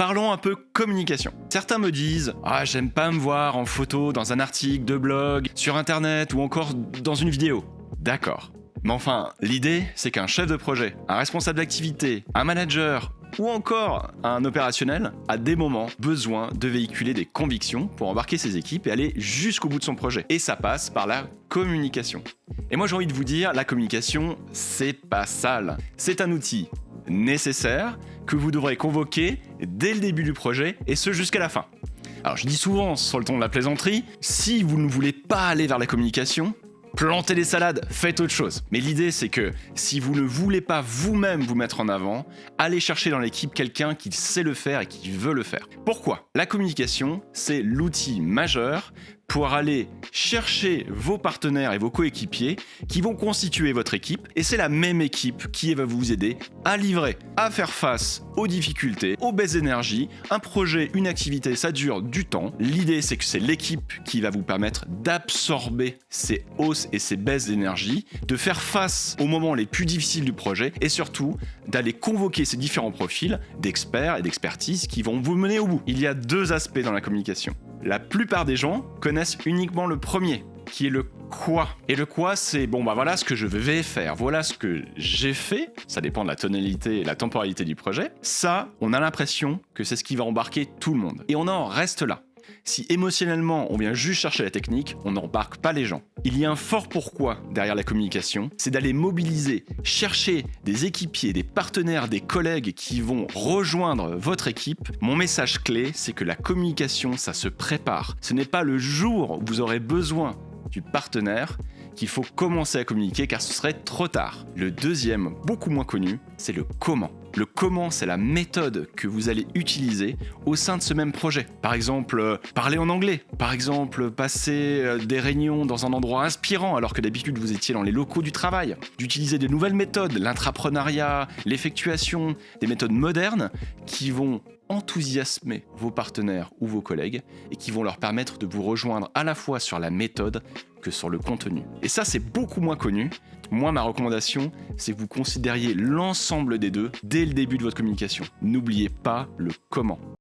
Parlons un peu communication. Certains me disent « Ah, j'aime pas me voir en photo dans un article de blog, sur internet ou encore dans une vidéo. » D'accord. Mais enfin, l'idée, c'est qu'un chef de projet, un responsable d'activité, un manager ou encore un opérationnel a des moments besoin de véhiculer des convictions pour embarquer ses équipes et aller jusqu'au bout de son projet. Et ça passe par la communication. Et moi j'ai envie de vous dire, la communication, c'est pas sale. C'est un outil nécessaire que vous devrez convoquer dès le début du projet et ce jusqu'à la fin. Alors je dis souvent sur le ton de la plaisanterie, si vous ne voulez pas aller vers la communication, plantez les salades, faites autre chose. Mais l'idée c'est que si vous ne voulez pas vous-même vous mettre en avant, allez chercher dans l'équipe quelqu'un qui sait le faire et qui veut le faire. Pourquoi ? La communication, c'est l'outil majeur pour aller chercher vos partenaires et vos coéquipiers qui vont constituer votre équipe, et c'est la même équipe qui va vous aider à livrer, à faire face aux difficultés, aux baisses d'énergie. Un projet, une activité, ça dure du temps. L'idée, c'est que c'est l'équipe qui va vous permettre d'absorber ces hausses et ces baisses d'énergie, de faire face aux moments les plus difficiles du projet, et surtout d'aller convoquer ces différents profils d'experts et d'expertise qui vont vous mener au bout. Il y a deux aspects dans la communication. La plupart des gens connaissent uniquement le premier, qui est le quoi. Et le quoi, c'est voilà ce que je vais faire, voilà ce que j'ai fait, ça dépend de la tonalité et la temporalité du projet. Ça, on a l'impression que c'est ce qui va embarquer tout le monde. Et on en reste là. Si émotionnellement on vient juste chercher la technique, on n'embarque pas les gens. Il y a un fort pourquoi derrière la communication, c'est d'aller mobiliser, chercher des équipiers, des partenaires, des collègues qui vont rejoindre votre équipe. Mon message clé, c'est que la communication, ça se prépare. Ce n'est pas le jour où vous aurez besoin du partenaire qu'il faut commencer à communiquer car ce serait trop tard. Le deuxième, beaucoup moins connu, c'est le comment. Le comment, c'est la méthode que vous allez utiliser au sein de ce même projet. Par exemple, parler en anglais. Par exemple, passer des réunions dans un endroit inspirant alors que d'habitude vous étiez dans les locaux du travail. D'utiliser de nouvelles méthodes, l'intrapreneuriat, l'effectuation, des méthodes modernes qui vont enthousiasmer vos partenaires ou vos collègues et qui vont leur permettre de vous rejoindre à la fois sur la méthode que sur le contenu. Et ça, c'est beaucoup moins connu. Moi, ma recommandation, c'est que vous considériez l'ensemble des deux dès le début de votre communication. N'oubliez pas le comment.